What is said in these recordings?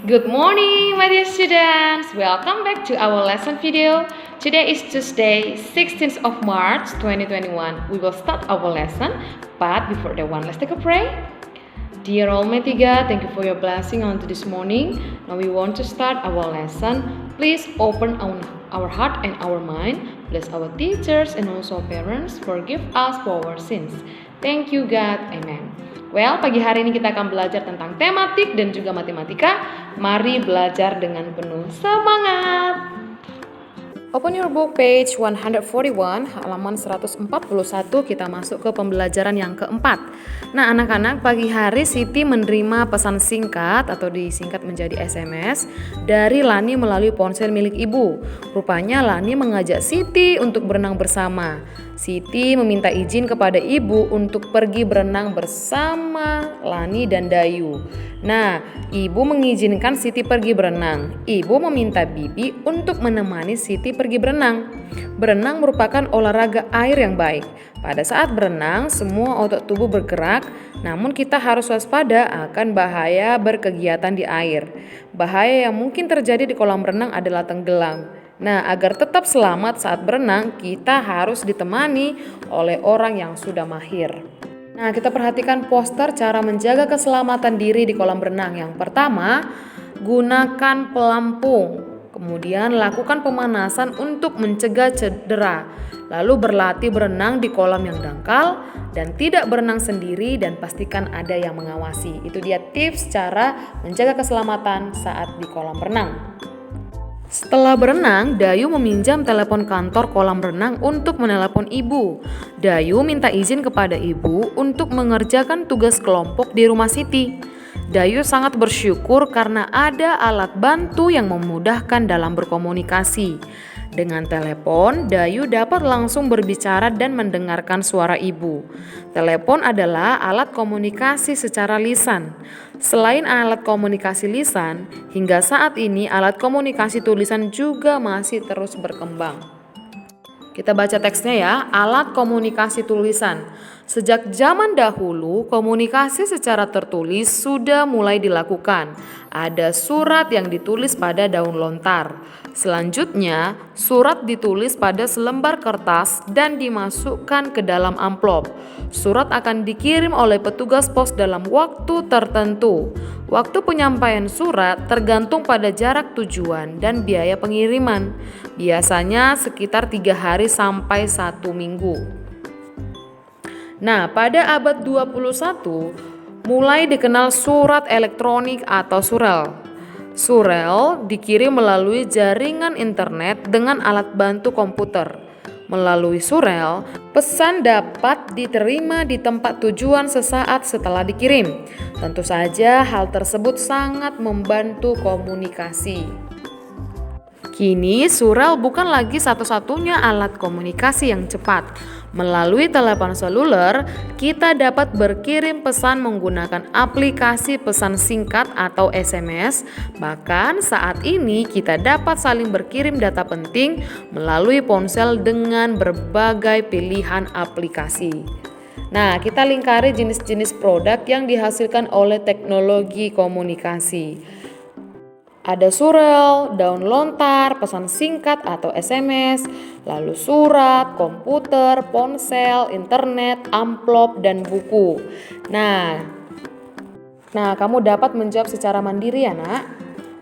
Good morning, my dear students. Welcome back to our lesson video. Today is Tuesday, 16th of March 2021. We will start our lesson, but before that one, let's take a pray. Dear Almighty God, thank you for your blessing onto this morning. Now we want to start our lesson. Please open our heart and our mind. Bless our teachers and also parents. Forgive us for our sins. Thank you God. Amen. Well, pagi hari ini kita akan belajar tentang tematik dan juga matematika. Mari belajar dengan penuh semangat. Open your book page 141, halaman 141, kita masuk ke pembelajaran yang keempat. Nah anak-anak, pagi hari Siti menerima pesan singkat atau disingkat menjadi SMS dari Lani melalui ponsel milik ibu. Rupanya Lani mengajak Siti untuk berenang bersama. Siti meminta izin kepada ibu untuk pergi berenang bersama Lani dan Dayu. Nah, ibu mengizinkan Siti pergi berenang. Ibu meminta Bibi untuk menemani Siti pergi berenang. Berenang merupakan olahraga air yang baik. Pada saat berenang, semua otot tubuh bergerak, namun kita harus waspada akan bahaya berkegiatan di air. Bahaya yang mungkin terjadi di kolam renang adalah tenggelam. Nah, agar tetap selamat saat berenang, kita harus ditemani oleh orang yang sudah mahir. Nah, kita perhatikan poster cara menjaga keselamatan diri di kolam renang. Yang pertama, gunakan pelampung. Kemudian lakukan pemanasan untuk mencegah cedera. Lalu berlatih berenang di kolam yang dangkal dan tidak berenang sendiri dan pastikan ada yang mengawasi. Itu dia tips cara menjaga keselamatan saat di kolam renang. Setelah berenang, Dayu meminjam telepon kantor kolam renang untuk menelepon ibu. Dayu minta izin kepada ibu untuk mengerjakan tugas kelompok di rumah Siti. Dayu sangat bersyukur karena ada alat bantu yang memudahkan dalam berkomunikasi. Dengan telepon, Dayu dapat langsung berbicara dan mendengarkan suara ibu. Telepon adalah alat komunikasi secara lisan. Selain alat komunikasi lisan, hingga saat ini alat komunikasi tulisan juga masih terus berkembang. Kita baca teksnya ya, alat komunikasi tulisan. Sejak zaman dahulu, komunikasi secara tertulis sudah mulai dilakukan. Ada surat yang ditulis pada daun lontar. Selanjutnya, surat ditulis pada selembar kertas dan dimasukkan ke dalam amplop. Surat akan dikirim oleh petugas pos dalam waktu tertentu. Waktu penyampaian surat tergantung pada jarak tujuan dan biaya pengiriman. Biasanya sekitar 3 hari sampai 1 minggu. Nah, pada abad 21 mulai dikenal surat elektronik atau surel. Surel dikirim melalui jaringan internet dengan alat bantu komputer. Melalui surel, pesan dapat diterima di tempat tujuan sesaat setelah dikirim. Tentu saja hal tersebut sangat membantu komunikasi. Kini surel bukan lagi satu-satunya alat komunikasi yang cepat. Melalui telepon seluler, kita dapat berkirim pesan menggunakan aplikasi pesan singkat atau SMS. Bahkan saat ini kita dapat saling berkirim data penting melalui ponsel dengan berbagai pilihan aplikasi. Nah, kita lingkari jenis-jenis produk yang dihasilkan oleh teknologi komunikasi. Ada surel, daun lontar, pesan singkat atau SMS, lalu surat, komputer, ponsel, internet, amplop, dan buku. Nah, kamu dapat menjawab secara mandiri ya nak.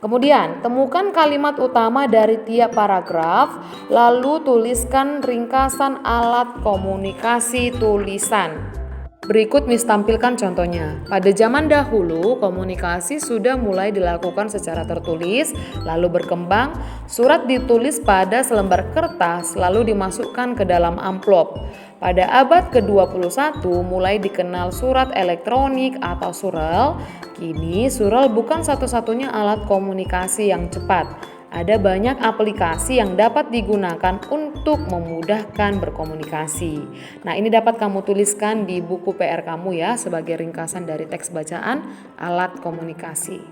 Kemudian, temukan kalimat utama dari tiap paragraf, lalu tuliskan ringkasan alat komunikasi tulisan. Berikut Miss tampilkan contohnya. Pada zaman dahulu, komunikasi sudah mulai dilakukan secara tertulis, lalu berkembang. Surat ditulis pada selembar kertas, lalu dimasukkan ke dalam amplop. Pada abad ke-21 mulai dikenal surat elektronik atau surel. Kini surel bukan satu-satunya alat komunikasi yang cepat. Ada banyak aplikasi yang dapat digunakan untuk memudahkan berkomunikasi. Nah, ini dapat kamu tuliskan di buku PR kamu ya sebagai ringkasan dari teks bacaan alat komunikasi.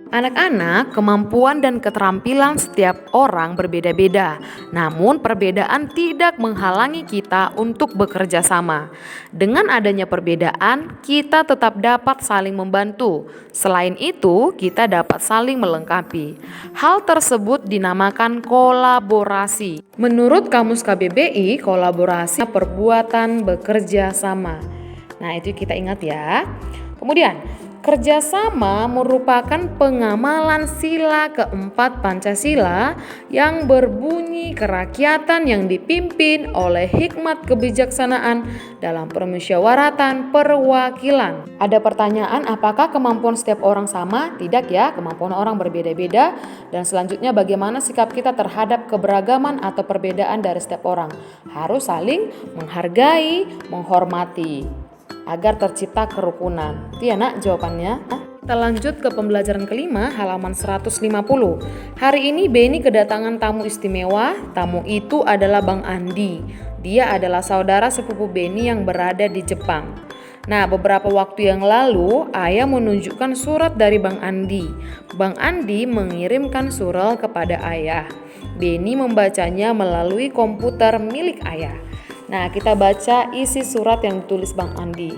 Anak-anak, kemampuan dan keterampilan setiap orang berbeda-beda. Namun, perbedaan tidak menghalangi kita untuk bekerja sama. Dengan adanya perbedaan, kita tetap dapat saling membantu. Selain itu, kita dapat saling melengkapi. Hal tersebut dinamakan kolaborasi. Menurut Kamus KBBI, kolaborasi perbuatan bekerja sama. Nah, itu kita ingat ya. Kemudian, kerjasama merupakan pengamalan sila keempat Pancasila yang berbunyi kerakyatan yang dipimpin oleh hikmat kebijaksanaan dalam permusyawaratan perwakilan. Ada pertanyaan, apakah kemampuan setiap orang sama? Tidak ya, kemampuan orang berbeda-beda. Dan selanjutnya, bagaimana sikap kita terhadap keberagaman atau perbedaan dari setiap orang? Harus saling menghargai, menghormati, agar tercipta kerukunan. Itu ya nak jawabannya. Kita lanjut ke pembelajaran kelima, halaman 150. Hari ini Beni kedatangan tamu istimewa. Tamu itu adalah Bang Andi. Dia adalah saudara sepupu Beni yang berada di Jepang. Nah, beberapa waktu yang lalu, ayah menunjukkan surat dari Bang Andi. Bang Andi mengirimkan surat kepada ayah. Beni membacanya melalui komputer milik ayah. Nah, kita baca isi surat yang ditulis Bang Andi.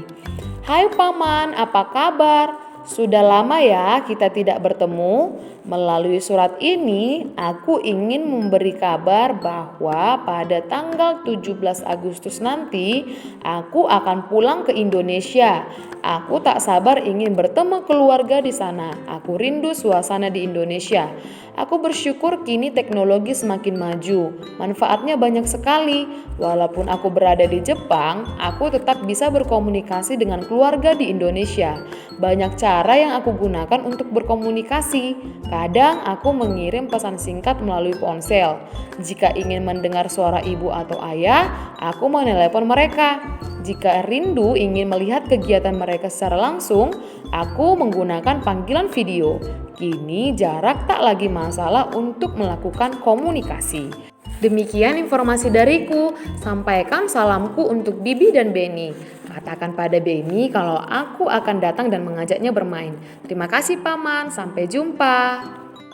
Hai Paman, apa kabar? Sudah lama ya kita tidak bertemu. Melalui surat ini, aku ingin memberi kabar bahwa pada tanggal 17 Agustus nanti, aku akan pulang ke Indonesia. Aku tak sabar ingin bertemu keluarga di sana. Aku rindu suasana di Indonesia. Aku bersyukur kini teknologi semakin maju. Manfaatnya banyak sekali. Walaupun aku berada di Jepang, aku tetap bisa berkomunikasi dengan keluarga di Indonesia. Banyak cara yang aku gunakan untuk berkomunikasi. Kadang aku mengirim pesan singkat melalui ponsel. Jika ingin mendengar suara ibu atau ayah, aku menelepon mereka. Jika rindu ingin melihat kegiatan mereka secara langsung, aku menggunakan panggilan video. Kini jarak tak lagi masalah untuk melakukan komunikasi. Demikian informasi dariku. Sampaikan salamku untuk Bibi dan Beni. Katakan pada Beni kalau aku akan datang dan mengajaknya bermain. Terima kasih Paman, sampai jumpa.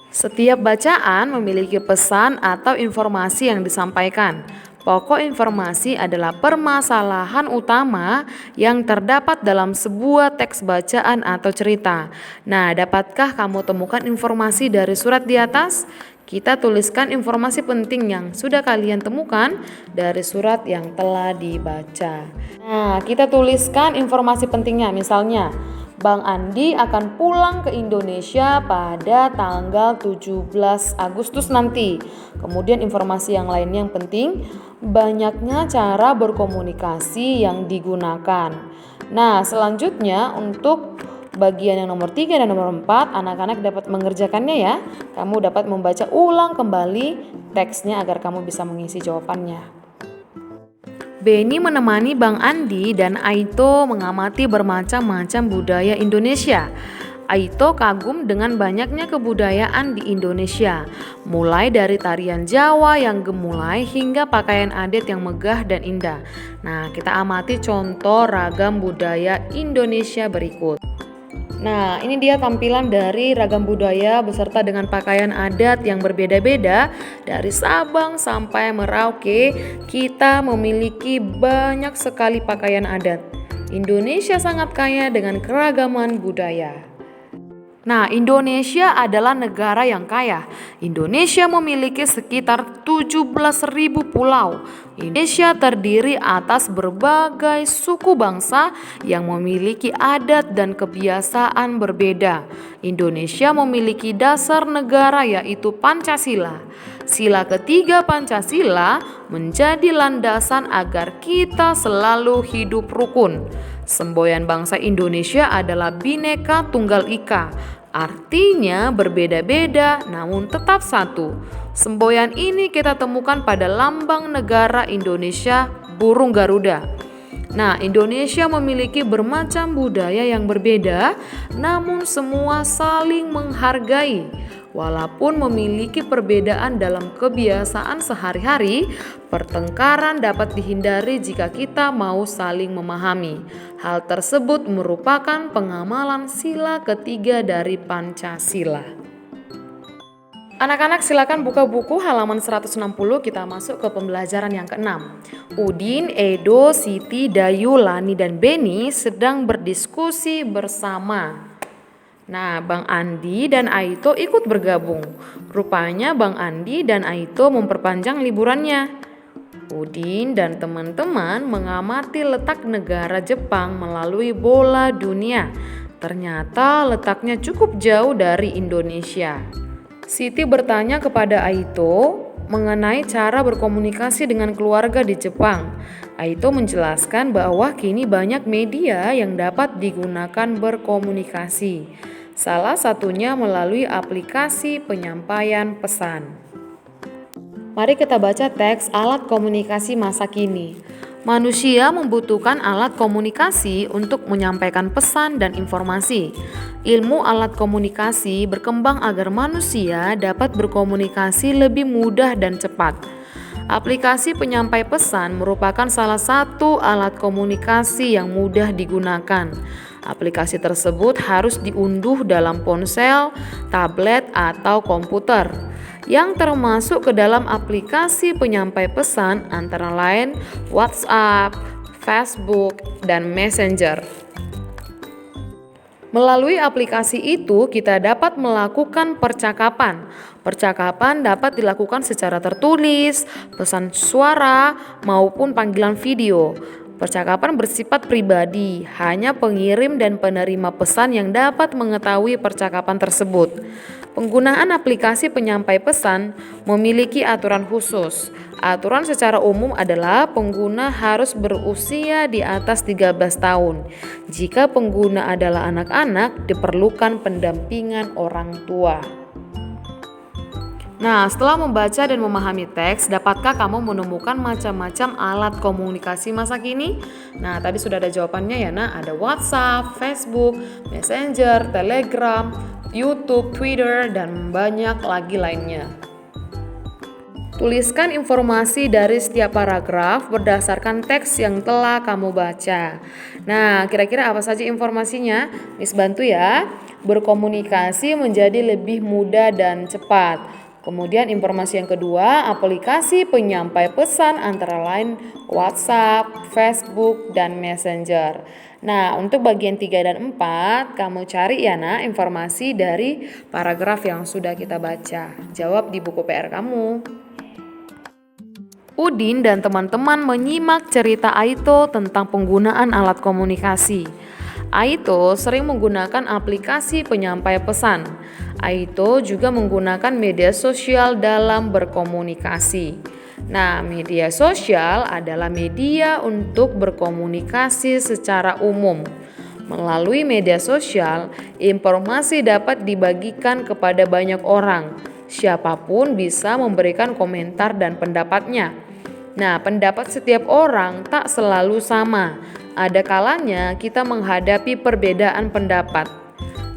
Setiap bacaan memiliki pesan atau informasi yang disampaikan. Pokok informasi adalah permasalahan utama yang terdapat dalam sebuah teks bacaan atau cerita. Nah, dapatkah kamu temukan informasi dari surat di atas? Kita tuliskan informasi penting yang sudah kalian temukan dari surat yang telah dibaca. Nah, kita tuliskan informasi pentingnya, misalnya Bang Andi akan pulang ke Indonesia pada tanggal 17 Agustus nanti. Kemudian informasi yang lainnya yang penting, banyaknya cara berkomunikasi yang digunakan. Nah, selanjutnya untuk bagian yang nomor 3 dan nomor 4, anak-anak dapat mengerjakannya ya. Kamu dapat membaca ulang kembali teksnya agar kamu bisa mengisi jawabannya. Beni menemani Bang Andi dan Aito mengamati bermacam-macam budaya Indonesia. Aito kagum dengan banyaknya kebudayaan di Indonesia, mulai dari tarian Jawa yang gemulai hingga pakaian adat yang megah dan indah. Nah, kita amati contoh ragam budaya Indonesia berikut. Nah, ini dia tampilan dari ragam budaya beserta dengan pakaian adat yang berbeda-beda. Dari Sabang sampai Merauke, kita memiliki banyak sekali pakaian adat. Indonesia sangat kaya dengan keragaman budaya. Nah, Indonesia adalah negara yang kaya. Indonesia memiliki sekitar 17.000 pulau. Indonesia terdiri atas berbagai suku bangsa yang memiliki adat dan kebiasaan berbeda. Indonesia memiliki dasar negara yaitu Pancasila. Sila ketiga Pancasila menjadi landasan agar kita selalu hidup rukun. Semboyan bangsa Indonesia adalah Bhinneka Tunggal Ika. Artinya berbeda-beda namun tetap satu. Semboyan ini kita temukan pada lambang negara Indonesia, burung Garuda. Nah, Indonesia memiliki bermacam budaya yang berbeda, namun semua saling menghargai. Walaupun memiliki perbedaan dalam kebiasaan sehari-hari, pertengkaran dapat dihindari jika kita mau saling memahami. Hal tersebut merupakan pengamalan sila ketiga dari Pancasila. Anak-anak silakan buka buku halaman 160, kita masuk ke pembelajaran yang ke-6. Udin, Edo, Siti, Dayu, Lani, dan Beni sedang berdiskusi bersama. Nah, Bang Andi dan Aito ikut bergabung. Rupanya Bang Andi dan Aito memperpanjang liburannya. Udin dan teman-teman mengamati letak negara Jepang melalui bola dunia. Ternyata letaknya cukup jauh dari Indonesia. Siti bertanya kepada Aito mengenai cara berkomunikasi dengan keluarga di Jepang. Aito menjelaskan bahwa kini banyak media yang dapat digunakan berkomunikasi. Salah satunya melalui aplikasi penyampaian pesan. Mari kita baca teks alat komunikasi masa kini. Manusia membutuhkan alat komunikasi untuk menyampaikan pesan dan informasi. Ilmu alat komunikasi berkembang agar manusia dapat berkomunikasi lebih mudah dan cepat. Aplikasi penyampai pesan merupakan salah satu alat komunikasi yang mudah digunakan. Aplikasi tersebut harus diunduh dalam ponsel, tablet, atau komputer. Yang termasuk ke dalam aplikasi penyampai pesan antara lain WhatsApp, Facebook, dan Messenger. Melalui aplikasi itu kita dapat melakukan percakapan. Percakapan dapat dilakukan secara tertulis, pesan suara, maupun panggilan video. Percakapan bersifat pribadi, hanya pengirim dan penerima pesan yang dapat mengetahui percakapan tersebut. Penggunaan aplikasi penyampai pesan memiliki aturan khusus. Aturan secara umum adalah pengguna harus berusia di atas 13 tahun. Jika pengguna adalah anak-anak, diperlukan pendampingan orang tua. Nah, setelah membaca dan memahami teks, dapatkah kamu menemukan macam-macam alat komunikasi masa kini? Nah, tadi sudah ada jawabannya ya, Nak. Ada WhatsApp, Facebook, Messenger, Telegram, YouTube, Twitter, dan banyak lagi lainnya. Tuliskan informasi dari setiap paragraf berdasarkan teks yang telah kamu baca. Nah, kira-kira apa saja informasinya? Miss bantu ya. Berkomunikasi menjadi lebih mudah dan cepat. Kemudian informasi yang kedua, aplikasi penyampai pesan antara lain WhatsApp, Facebook, dan Messenger. Nah, untuk bagian 3 dan 4, kamu cari ya Nak informasi dari paragraf yang sudah kita baca. Jawab di buku PR kamu. Udin dan teman-teman menyimak cerita Aito tentang penggunaan alat komunikasi. Aito sering menggunakan aplikasi penyampai pesan. Aito juga menggunakan media sosial dalam berkomunikasi. Nah, media sosial adalah media untuk berkomunikasi secara umum. Melalui media sosial, informasi dapat dibagikan kepada banyak orang. Siapapun bisa memberikan komentar dan pendapatnya. Nah, pendapat setiap orang tak selalu sama. Ada kalanya kita menghadapi perbedaan pendapat.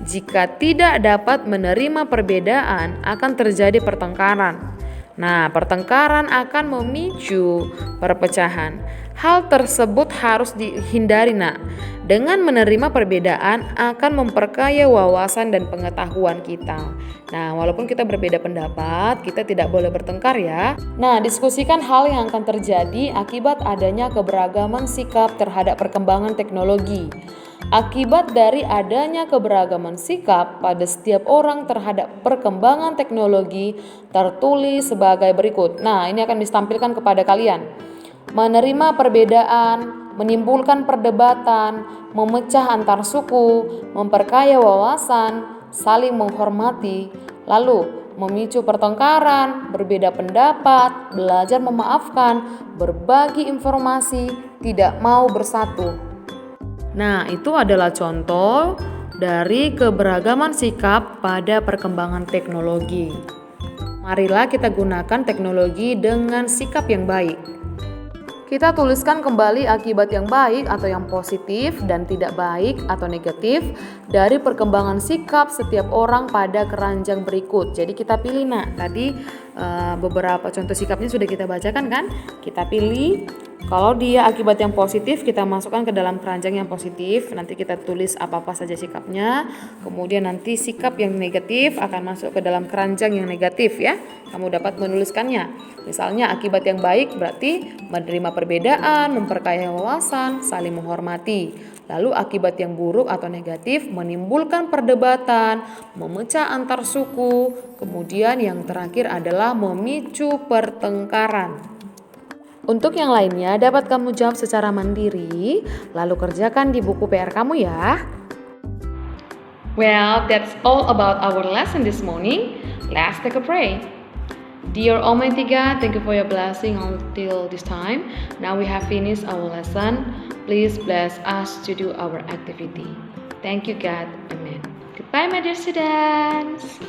Jika tidak dapat menerima perbedaan, akan terjadi pertengkaran. Nah, pertengkaran akan memicu perpecahan. Hal tersebut harus dihindari, Nak. Dengan menerima perbedaan akan memperkaya wawasan dan pengetahuan kita. Nah, walaupun kita berbeda pendapat, kita tidak boleh bertengkar ya. Nah, diskusikan hal yang akan terjadi akibat adanya keberagaman sikap terhadap perkembangan teknologi. Akibat dari adanya keberagaman sikap pada setiap orang terhadap perkembangan teknologi tertulis sebagai berikut. Nah, ini akan ditampilkan kepada kalian. Menerima perbedaan, menimbulkan perdebatan, memecah antar suku, memperkaya wawasan, saling menghormati, lalu memicu pertengkaran, berbeda pendapat, belajar memaafkan, berbagi informasi, tidak mau bersatu. Nah, itu adalah contoh dari keberagaman sikap pada perkembangan teknologi. Marilah kita gunakan teknologi dengan sikap yang baik. Kita tuliskan kembali akibat yang baik atau yang positif dan tidak baik atau negatif dari perkembangan sikap setiap orang pada keranjang berikut. Jadi kita pilih tadi beberapa contoh sikapnya sudah kita bacakan kan? Kita pilih kalau dia akibat yang positif kita masukkan ke dalam keranjang yang positif. Nanti kita tulis apa-apa saja sikapnya. Kemudian nanti sikap yang negatif akan masuk ke dalam keranjang yang negatif ya. Kamu dapat menuliskannya. Misalnya akibat yang baik berarti menerima perbedaan, memperkaya wawasan, saling menghormati. Lalu akibat yang buruk atau negatif menimbulkan perdebatan, memecah antar suku. Kemudian yang terakhir adalah memicu pertengkaran. Untuk yang lainnya dapat kamu jawab secara mandiri, lalu kerjakan di buku PR kamu ya. Well, that's all about our lesson this morning. Let's take a break. Dear Almighty God, thank you for your blessing until this time. Now we have finished our lesson. Please bless us to do our activity. Thank you, God. Amen. Goodbye, my dear students.